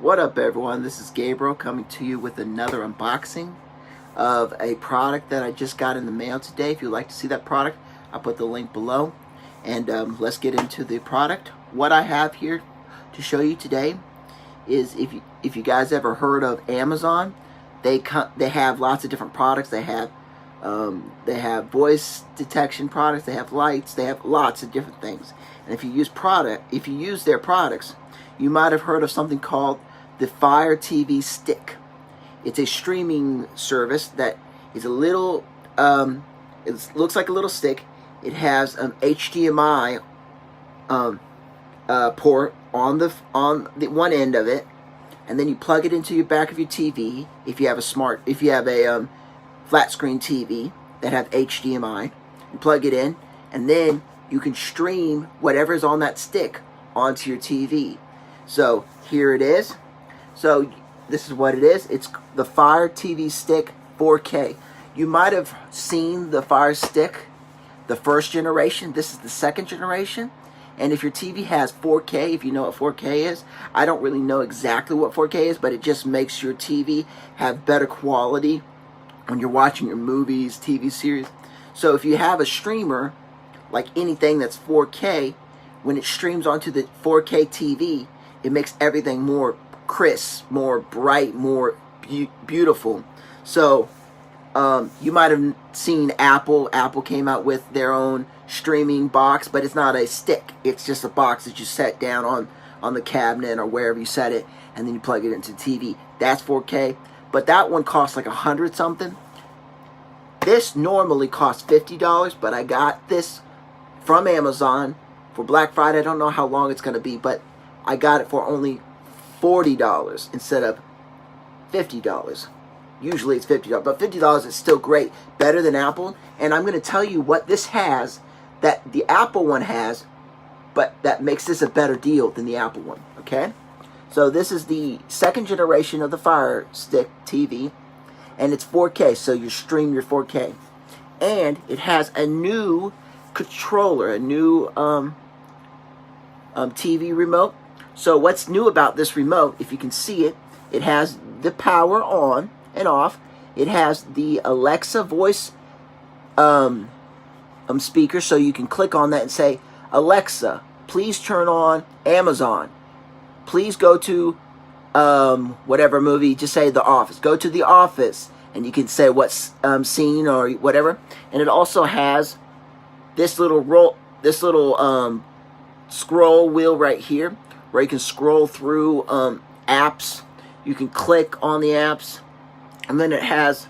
What up, everyone? This is Gabriel coming to you with another unboxing of a product that I just got in the mail today. If you'd like to see that product, I'll put the link below. And let's get into the product. What I have here to show you today is if you guys ever heard of Amazon, they have lots of different products. They have voice detection products. They have lights. They have lots of different things. And if you use their products, you might have heard of something called the Fire TV Stick. It's a streaming service that is a little, it looks like a little stick. It has an HDMI port on the one end of it, and then you plug it into your back of your TV. If you have a flat screen TV that have HDMI, you plug it in, and then you can stream whatever is on that stick onto your TV. So here it is. So this is what it is. It's the Fire TV Stick 4K. You might have seen the Fire Stick, the first generation. This is the second generation. And if your TV has 4K, if you know what 4K is, I don't really know exactly what 4K is, but it just makes your TV have better quality when you're watching your movies, TV series. So if you have a streamer, like anything that's 4K, when it streams onto the 4K TV, it makes everything more crisp, more bright, more beautiful. So you might have seen Apple. Apple came out with their own streaming box, but it's not a stick. It's just a box that you set down on the cabinet or wherever you set it, and then you plug it into the TV. That's 4K, but that one costs like $100 something. This normally costs $50, but I got this from Amazon for Black Friday. I don't know how long it's going to be, but I got it for only $40 instead of $50. Usually it's $50, but $50 is still great, better than Apple. And I'm going to tell you what this has that the Apple one has, but that makes this a better deal than the Apple one. Okay, so this is the second generation of the Fire Stick TV, and it's 4K, so you stream your 4K, and it has a new controller, a new TV remote. So what's new about this remote, if you can see it, it has the power on and off. It has the Alexa voice speaker, so you can click on that and say, Alexa, please turn on Amazon. Please go to whatever movie, just say The Office. Go to The Office, and you can say what scene or whatever. And it also has this little scroll wheel right here, where you can scroll through apps. You can click on the apps, and then it has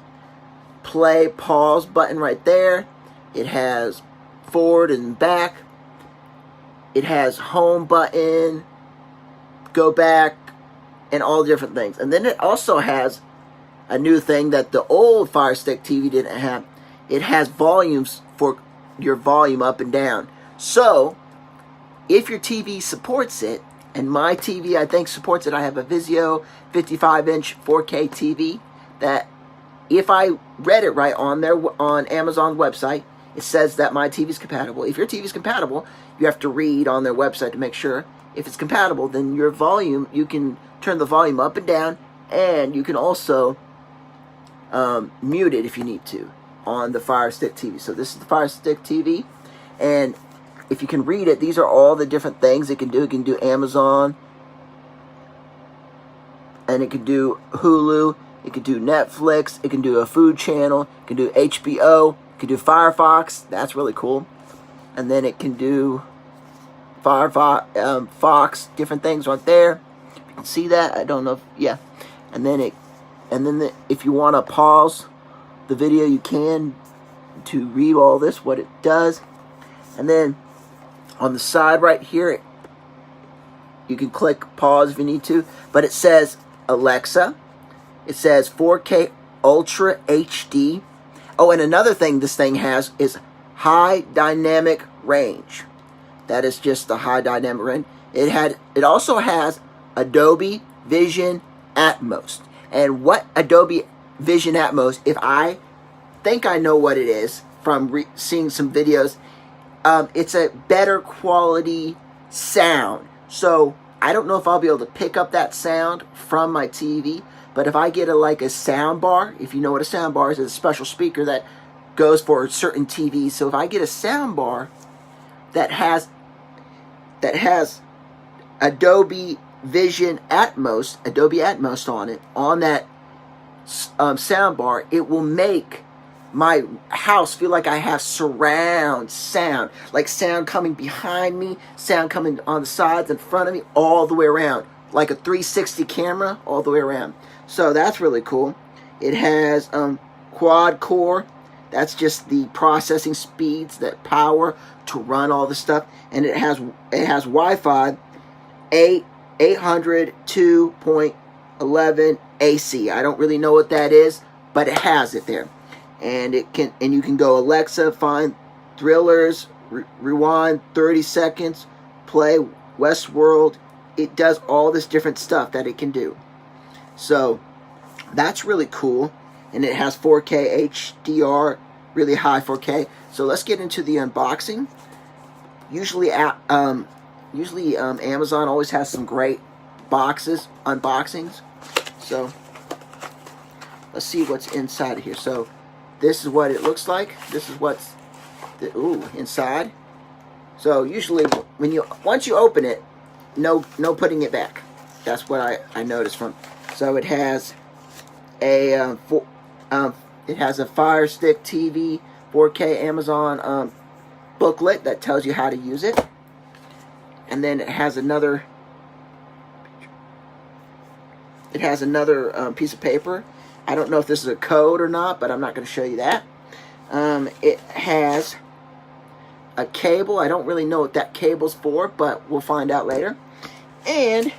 play, pause button right there. It has forward and back. It has home button, go back, and all different things. And then it also has a new thing that the old Fire Stick TV didn't have. It has volumes for your volume up and down. So if your TV supports it, and my TV I think supports it, I have a Vizio 55-inch 4K TV that, if I read it right on Amazon's website, it says that my TV is compatible. If your TV is compatible, you have to read on their website to make sure. If it's compatible, then your volume, you can turn the volume up and down, and you can also mute it if you need to on the Fire Stick TV. So this is the Fire Stick TV, and if you can read it, these are all the different things it can do. It can do Amazon, and it can do Hulu, it can do Netflix, it can do a food channel, it can do HBO, it can do Firefox. That's really cool. And then it can do Firefox, Fox, different things right there. You can see that. I don't know if, yeah. And then if you want to pause the video, you can, to read all this, what it does. And then on the side right here, you can click pause if you need to, but it says Alexa, it says 4K Ultra HD. Oh, and another thing this thing has is high dynamic range. That is just the high dynamic range. It also has Dolby Vision Atmos. And what Dolby Vision Atmos, if I think I know what it is from seeing some videos, it's a better quality sound. So I don't know if I'll be able to pick up that sound from my TV, but if I get like a sound bar, if you know what a sound bar is, it's a special speaker that goes for certain TVs. So if I get a sound bar that has Adobe Vision Atmos, Adobe Atmos on it, on that sound bar, it will make my house feel like I have surround sound, like sound coming behind me, sound coming on the sides, in front of me, all the way around, like a 360 camera all the way around. So that's really cool. It has quad core. That's just the processing speeds, that power to run all the stuff, and it has Wi-Fi 802.11 AC. I don't really know what that is, but it has it there. And you can go, Alexa, find Thrillers, rewind 30 seconds, play Westworld. It does all this different stuff that it can do. So that's really cool. And it has 4K HDR, really high 4K. So let's get into the unboxing. Usually Amazon always has some great unboxings. So let's see what's inside of here. So this is what it looks like. This is what's inside. So usually once you open it, no putting it back. That's what I noticed from. So it has a Fire Stick TV 4K Amazon booklet that tells you how to use it. And then it has another piece of paper. I don't know if this is a code or not, but I'm not going to show you that. It has a cable. I don't really know what that cable's for, but we'll find out later. And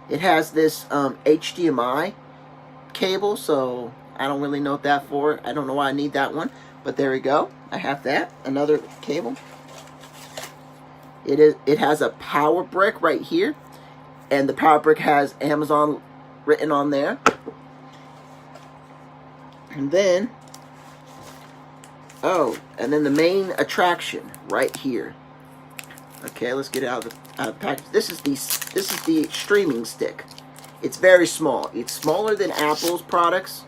it has this HDMI cable, so I don't really know what that's for. I don't know why I need that one, but there we go. I have that. Another cable. It has a power brick right here, and the power brick has Amazon written on there. And then the main attraction right here. Okay, let's get it out of the package. This is the streaming stick. It's very small. It's smaller than Apple's products,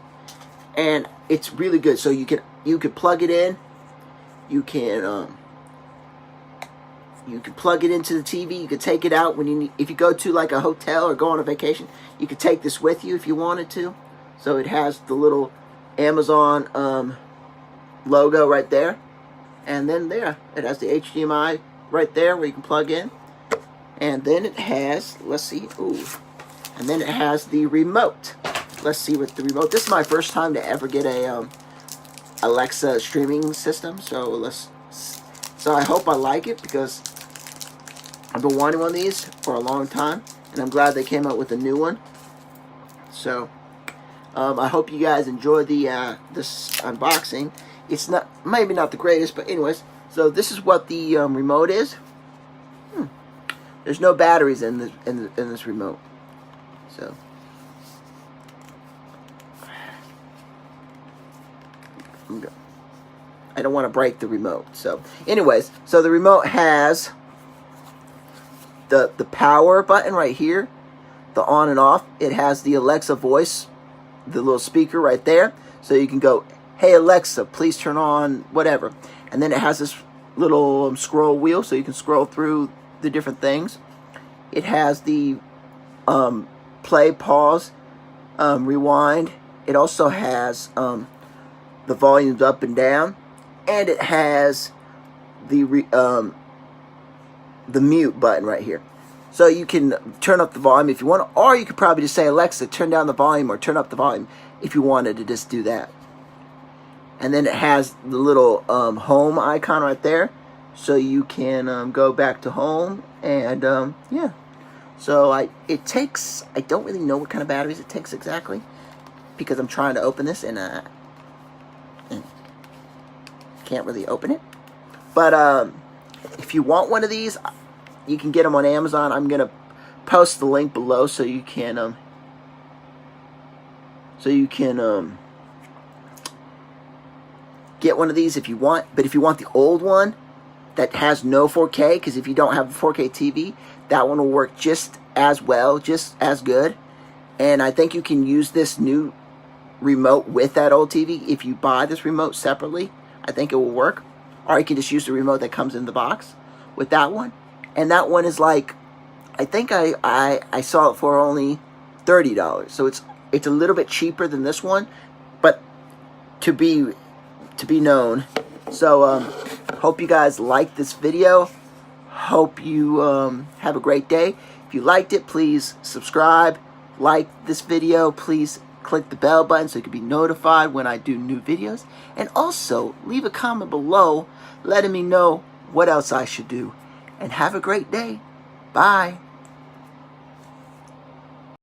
and it's really good. So you can plug it in. You can plug it into the TV. You can take it out if you go to like a hotel or go on a vacation. You could take this with you if you wanted to. So it has the little Amazon logo right there, and then there it has the HDMI right there where you can plug in. And then it has, let's see, and then it has the remote. Let's see what the remote. This is my first time to ever get a Alexa streaming system, so I hope I like it, because I've been wanting one of these for a long time, and I'm glad they came out with a new one. So I hope you guys enjoy this unboxing. It's maybe not the greatest, but anyways. So this is what the remote is. There's no batteries in this remote. So I don't want to break the remote. So anyways, so the remote has the power button right here, the on and off. It has the Alexa voice, the little speaker right there. So you can go, "Hey Alexa, please turn on whatever." And then it has this little scroll wheel, so you can scroll through the different things. It has the play, pause, rewind. It also has the volumes up and down, and it has the mute button right here. So you can turn up the volume if you want, or you could probably just say, "Alexa, turn down the volume," or turn up the volume if you wanted to just do that. And then it has the little home icon right there, so you can go back to home, and yeah. So I don't really know what kind of batteries it takes exactly, because I'm trying to open this and can't really open it. But if you want one of these, You can get them on Amazon. I'm gonna post the link below so you can get one of these if you want. But if you want the old one that has no 4K, because if you don't have a 4K TV, that one will work just as well, just as good. And I think you can use this new remote with that old TV. If you buy this remote separately, I think it will work. Or you can just use the remote that comes in the box with that one. And that one is like, I think I saw it for only $30. So it's a little bit cheaper than this one, but to be known. So hope you guys liked this video. Hope you have a great day. If you liked it, please subscribe. Like this video. Please click the bell button so you can be notified when I do new videos. And also leave a comment below letting me know what else I should do. And have a great day. Bye.